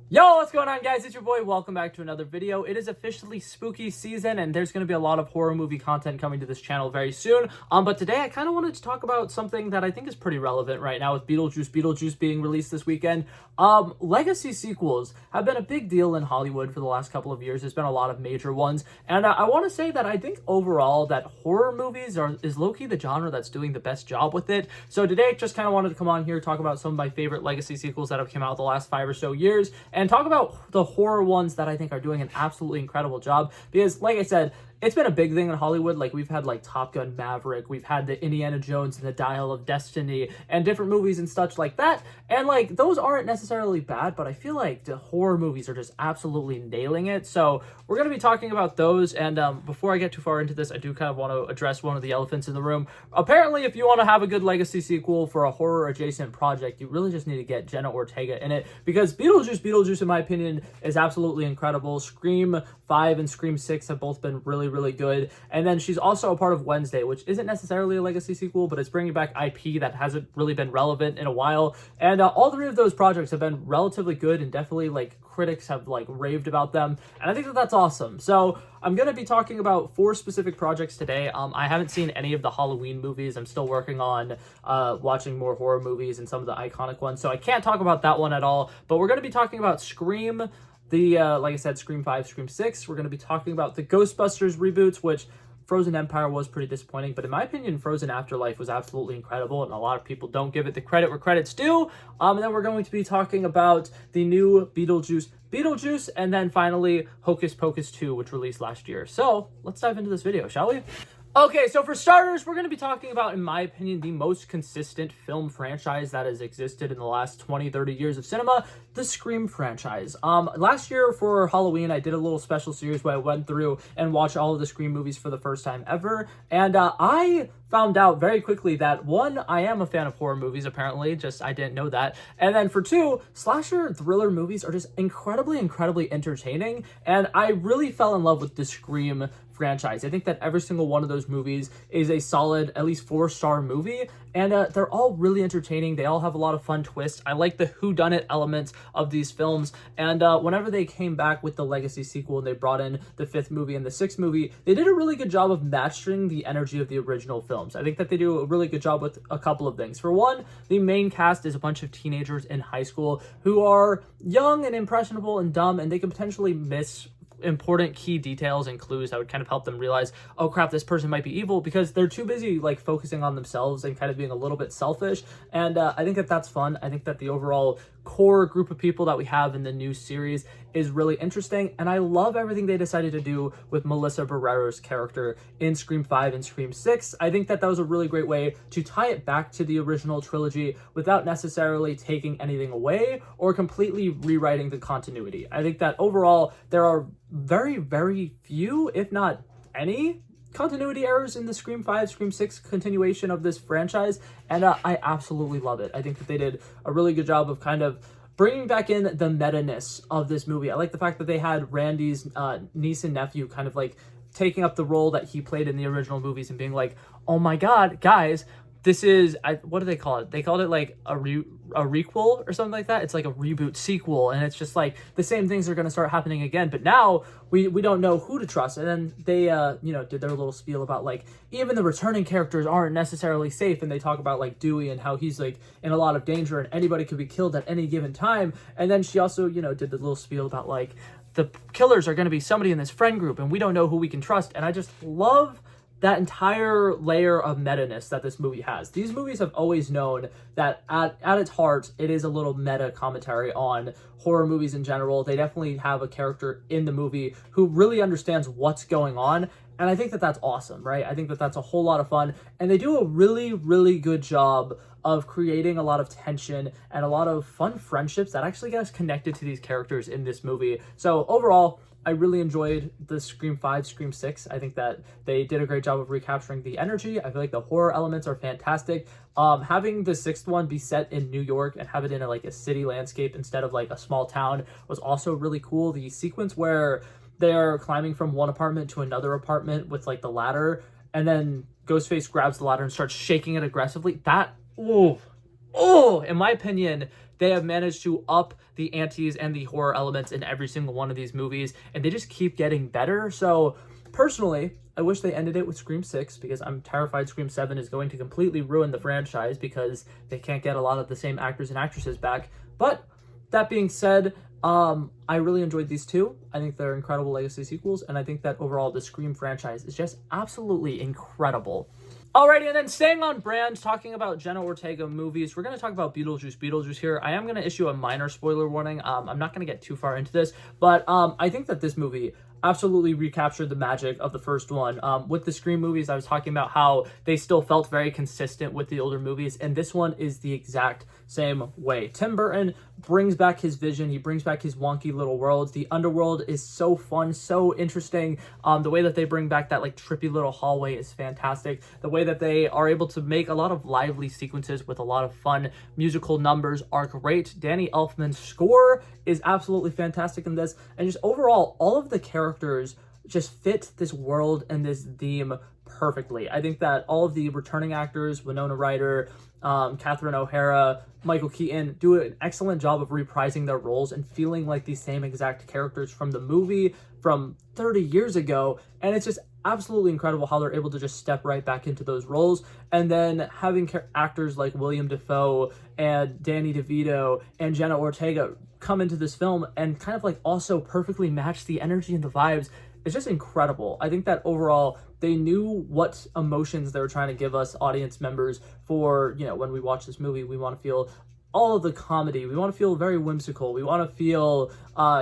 Yo, what's going on, guys? It's your boy. Welcome back to another video. It is officially spooky season, and there's going to be a lot of horror movie content coming to this channel very soon. But today I kind of wanted to talk about something that I think is pretty relevant right now with Beetlejuice being released this weekend. Legacy sequels have been a big deal in Hollywood for the last couple of years. There's been a lot of major ones, and I want to say that I think overall that horror movies is low-key the genre that's doing the best job with it. So today I just kind of wanted to come on here, talk about some of my favorite legacy sequels that have come out the last 5 or so years, and talk about the horror ones that I think are doing an absolutely incredible job. Because, like I said, it's been a big thing in Hollywood. Like, we've had like Top Gun Maverick, we've had the Indiana Jones and the Dial of Destiny, and different movies and such like that. And like, those aren't necessarily bad, but I feel like the horror movies are just absolutely nailing it. So we're going to be talking about those. And before I get too far into this, I do kind of want to address one of the elephants in the room. Apparently, if you want to have a good legacy sequel for a horror adjacent project, you really just need to get Jenna Ortega in it, because Beetlejuice, in my opinion, is absolutely incredible. Scream 5 and Scream 6 have both been really good. And then she's also a part of Wednesday, which isn't necessarily a legacy sequel, but it's bringing back IP that hasn't really been relevant in a while. And all three of those projects have been relatively good, and definitely like critics have like raved about them, and I think that that's awesome. So I'm going to be talking about 4 specific projects today. I haven't seen any of the Halloween movies. I'm still working on watching more horror movies and some of the iconic ones, so I can't talk about that one at all. But we're going to be talking about Scream, like I said, Scream 5, Scream 6. We're going to be talking about the Ghostbusters reboots, which Frozen Empire was pretty disappointing, but in my opinion, Frozen Afterlife was absolutely incredible, and a lot of people don't give it the credit where credit's due. And then we're going to be talking about the new Beetlejuice, and then finally Hocus Pocus 2, which released last year. So let's dive into this video, shall we? Okay, so for starters, we're going to be talking about, in my opinion, the most consistent film franchise that has existed in the last 20, 30 years of cinema, the Scream franchise. Last year for Halloween, I did a little special series where I went through and watched all of the Scream movies for the first time ever, and I found out very quickly that, 1, I am a fan of horror movies, apparently, just I didn't know that, and then for 2, slasher thriller movies are just incredibly entertaining, and I really fell in love with the Scream franchise. I think that every single one of those movies is a solid, at least 4-star movie, and they're all really entertaining. They all have a lot of fun twists. I like the whodunit elements of these films, and whenever they came back with the legacy sequel and they brought in the 5th movie and the 6th movie, they did a really good job of matching the energy of the original films. I think that they do a really good job with a couple of things. For one, the main cast is a bunch of teenagers in high school who are young and impressionable and dumb, and they can potentially miss important key details and clues that would kind of help them realize, oh crap, this person might be evil, because they're too busy like focusing on themselves and kind of being a little bit selfish. And I think that that's fun. I think that the overall core group of people that we have in the new series is really interesting, and I love everything they decided to do with Melissa Barrero's character in Scream 5 and Scream 6. I think that that was a really great way to tie it back to the original trilogy without necessarily taking anything away or completely rewriting the continuity. I think that overall there are very few, if not any, continuity errors in the Scream 5, Scream 6 continuation of this franchise, and I absolutely love it. I think that they did a really good job of kind of bringing back in the meta-ness of this movie. I like the fact that they had Randy's niece and nephew kind of like taking up the role that he played in the original movies and being like, oh my god, guys, this is, what do they call it? They called it like a requel or something like that. It's like a reboot sequel, and it's just like the same things are going to start happening again, but now we don't know who to trust. And then they did their little spiel about like even the returning characters aren't necessarily safe, and they talk about like Dewey and how he's like in a lot of danger and anybody could be killed at any given time. And then she also did the little spiel about like the killers are going to be somebody in this friend group and we don't know who we can trust. And I just love that entire layer of meta-ness that this movie has. These movies have always known that at its heart, it is a little meta commentary on horror movies in general. They definitely have a character in the movie who really understands what's going on, and I think that that's awesome, right? I think that that's a whole lot of fun, and they do a really good job of creating a lot of tension and a lot of fun friendships that actually get us connected to these characters in this movie. So overall, I really enjoyed the Scream 5, Scream 6. I think that they did a great job of recapturing the energy. I feel like the horror elements are fantastic. Having the 6th one be set in New York and have it in a city landscape instead of like a small town was also really cool. The sequence where they're climbing from one apartment to another apartment with like the ladder, and then Ghostface grabs the ladder and starts shaking it aggressively. That, ooh, oh, in my opinion, they have managed to up the antes and the horror elements in every single one of these movies, and they just keep getting better. So personally, I wish they ended it with Scream 6, because I'm terrified Scream 7 is going to completely ruin the franchise because they can't get a lot of the same actors and actresses back. But that being said, I really enjoyed these two. I think they're incredible legacy sequels, and I think that overall the Scream franchise is just absolutely incredible. Alrighty, and then staying on brand, talking about Jenna Ortega movies, we're going to talk about Beetlejuice Beetlejuice here. I am going to issue a minor spoiler warning. I'm not going to get too far into this, but I think that this movie absolutely recaptured the magic of the first one. With the Scream movies, I was talking about how they still felt very consistent with the older movies, and this one is the exact same way. Tim Burton brings back his vision. He brings back his wonky little worlds. The underworld is so fun, so interesting. The way that they bring back that like trippy little hallway is fantastic. The way that they are able to make a lot of lively sequences with a lot of fun musical numbers are great. Danny Elfman's score is absolutely fantastic in this, and just overall, all of the characters just fit this world and this theme perfectly. I think that all of the returning actors, Winona Ryder, Catherine O'Hara, Michael Keaton, do an excellent job of reprising their roles and feeling like the same exact characters from the movie from 30 years ago. And it's just absolutely incredible how they're able to just step right back into those roles. And then having actors like William Dafoe and Danny DeVito and Jenna Ortega come into this film and kind of like also perfectly match the energy and the vibes. It's just incredible. I think that overall they knew what emotions they were trying to give us audience members for, you know, when we watch this movie. We want to feel all of the comedy. We want to feel very whimsical. We want to feel,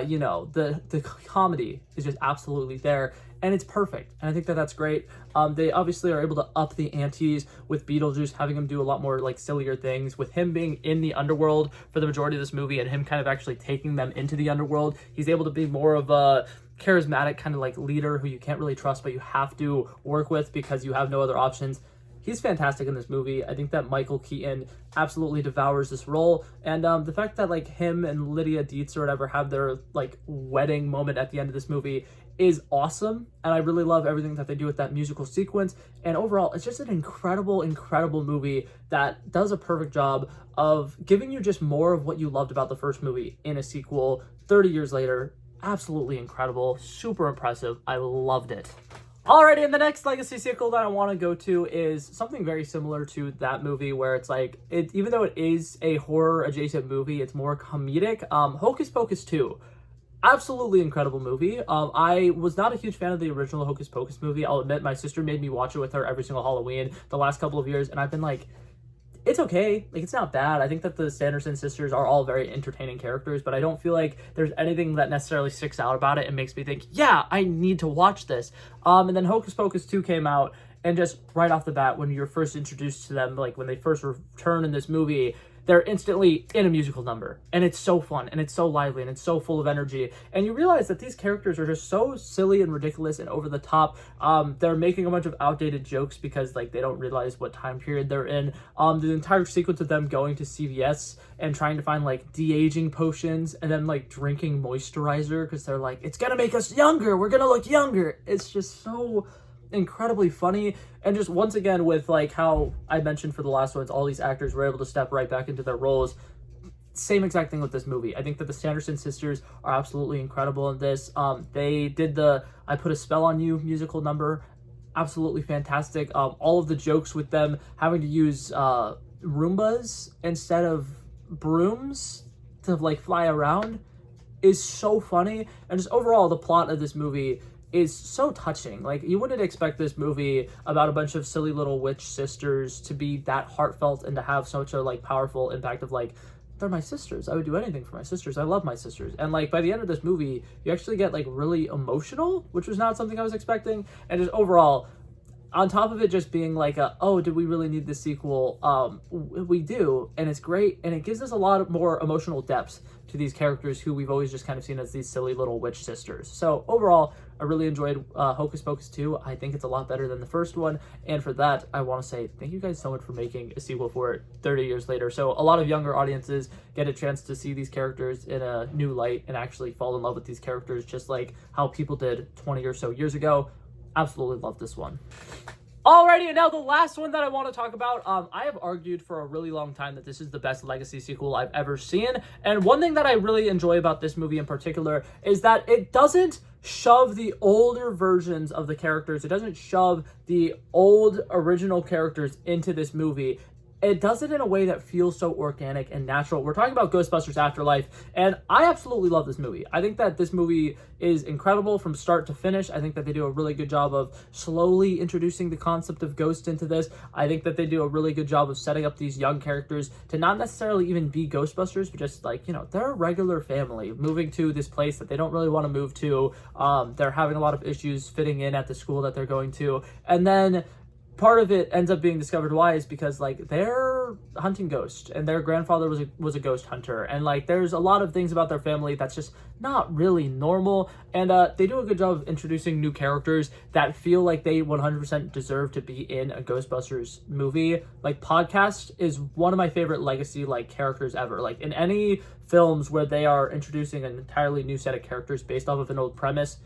you know, the comedy is just absolutely there. And it's perfect. And I think that that's great. They obviously are able to up the antes with Beetlejuice, having him do a lot more like sillier things. With him being in the underworld for the majority of this movie and him kind of actually taking them into the underworld, he's able to be more of a charismatic kind of like leader who you can't really trust, but you have to work with because you have no other options. He's fantastic in this movie. I think that Michael Keaton absolutely devours this role. And the fact that like him and Lydia Dietz or whatever have their like wedding moment at the end of this movie is awesome. And I really love everything that they do with that musical sequence. And overall, it's just an incredible, incredible movie that does a perfect job of giving you just more of what you loved about the first movie in a sequel 30 years later. Absolutely incredible, super impressive. I loved it. Alrighty, and the next legacy sequel that I want to go to is something very similar to that movie, where it's like, even though it is a horror adjacent movie, it's more comedic. Hocus Pocus 2. Absolutely incredible movie. I was not a huge fan of the original Hocus Pocus movie. I'll admit, my sister made me watch it with her every single Halloween the last couple of years, and I've been like, it's okay. Like, it's not bad. I think that the Sanderson sisters are all very entertaining characters, but I don't feel like there's anything that necessarily sticks out about it and makes me think, yeah, I need to watch this. And then Hocus Pocus 2 came out, and just right off the bat, when you're first introduced to them, like when they first return in this movie, they're instantly in a musical number, and it's so fun, and it's so lively, and it's so full of energy, and you realize that these characters are just so silly and ridiculous and over the top. They're making a bunch of outdated jokes because like they don't realize what time period they're in. The entire sequence of them going to CVS and trying to find like de-aging potions and then like drinking moisturizer because they're like, it's gonna make us younger, we're gonna look younger. It's just so incredibly funny. And just once again, with like how I mentioned for the last ones, all these actors were able to step right back into their roles. Same exact thing with this movie. I think that the Sanderson sisters are absolutely incredible in this. They did the I Put a Spell on You musical number, absolutely fantastic. All of the jokes with them having to use Roombas instead of brooms to like fly around is so funny. And just overall, the plot of this movie is so touching. Like, you wouldn't expect this movie about a bunch of silly little witch sisters to be that heartfelt and to have such a like powerful impact of like, they're my sisters, I would do anything for my sisters, I love my sisters. And like by the end of this movie, you actually get like really emotional, which was not something I was expecting. And just overall, on top of it just being like oh, did we really need this sequel? We do, and it's great, and it gives us a lot more emotional depth to these characters who we've always just kind of seen as these silly little witch sisters. So overall, I really enjoyed Hocus Pocus 2. I think it's a lot better than the first one, and for that, I want to say thank you guys so much for making a sequel for it 30 years later. So a lot of younger audiences get a chance to see these characters in a new light and actually fall in love with these characters, just like how people did 20 or so years ago. Absolutely love this one. Alrighty, and now the last one that I want to talk about. I have argued for a really long time that this is the best legacy sequel I've ever seen. And one thing that I really enjoy about this movie in particular is that it doesn't shove the older versions of the characters. It doesn't shove the old original characters into this movie. It does it in a way that feels so organic and natural. We're talking about Ghostbusters Afterlife, and I absolutely love this movie. I think that this movie is incredible from start to finish. I think that they do a really good job of slowly introducing the concept of ghosts into this. I think that they do a really good job of setting up these young characters to not necessarily even be Ghostbusters, but just like, you know, they're a regular family moving to this place that they don't really want to move to. They're having a lot of issues fitting in at the school that they're going to. And then part of it ends up being discovered why is because like they're hunting ghosts and their grandfather was a ghost hunter, and like there's a lot of things about their family that's just not really normal. And they do a good job of introducing new characters that feel like they 100% deserve to be in a Ghostbusters movie. Like Podcast is one of my favorite legacy like characters ever. Like in any films where they are introducing an entirely new set of characters based off of an old premise,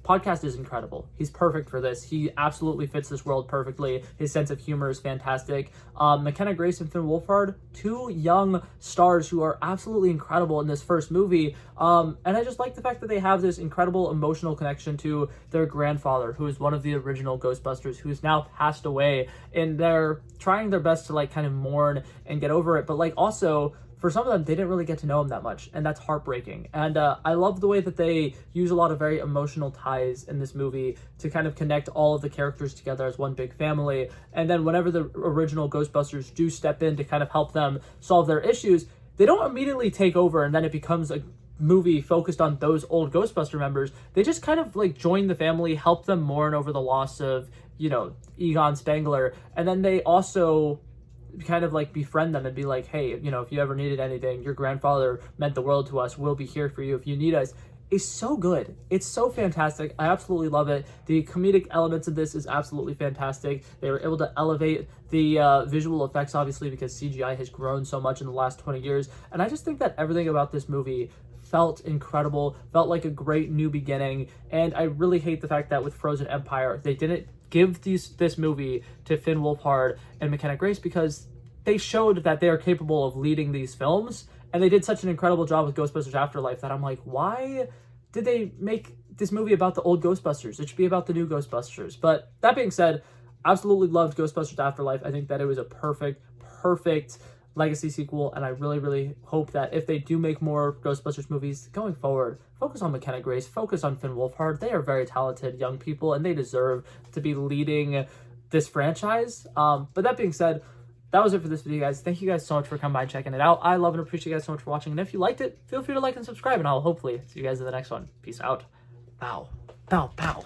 Podcast is incredible. He's perfect for this. He absolutely fits this world perfectly. His sense of humor is fantastic. McKenna Grace and Finn Wolfhard, two young stars who are absolutely incredible in this first movie. And I just like the fact that they have this incredible emotional connection to their grandfather, who is one of the original Ghostbusters, who's now passed away. And they're trying their best to like kind of mourn and get over it. But like also, for some of them, they didn't really get to know him that much, and that's heartbreaking. And I love the way that they use a lot of very emotional ties in this movie to kind of connect all of the characters together as one big family. And then whenever the original Ghostbusters do step in to kind of help them solve their issues, they don't immediately take over and then it becomes a movie focused on those old Ghostbuster members. They just kind of like join the family, help them mourn over the loss of, you know, Egon Spengler, and then they also kind of like befriend them and be like, hey, you know, if you ever needed anything, your grandfather meant the world to us, we'll be here for you if you need us. Is so good. It's so fantastic. I absolutely love it. The comedic elements of this is absolutely fantastic. They were able to elevate the visual effects, obviously, because CGI has grown so much in the last 20 years. And I just think that everything about this movie felt incredible, felt like a great new beginning. And I really hate the fact that with Frozen Empire, they didn't give this movie to Finn Wolfhard and McKenna Grace, because they showed that they are capable of leading these films, and they did such an incredible job with Ghostbusters Afterlife that I'm like, why did they make this movie about the old Ghostbusters? It should be about the new Ghostbusters. But that being said, absolutely loved Ghostbusters Afterlife. I think that it was a perfect legacy sequel, and I really hope that if they do make more Ghostbusters movies going forward, focus on McKenna Grace, focus on Finn Wolfhard. They are very talented young people, and they deserve to be leading this franchise. But that being said, that was it for this video, guys. Thank you guys so much for coming by and checking it out. I love and appreciate you guys so much for watching, and if you liked it, feel free to like and subscribe, and I'll hopefully see you guys in the next one. Peace out. Bow. Bow. Bow.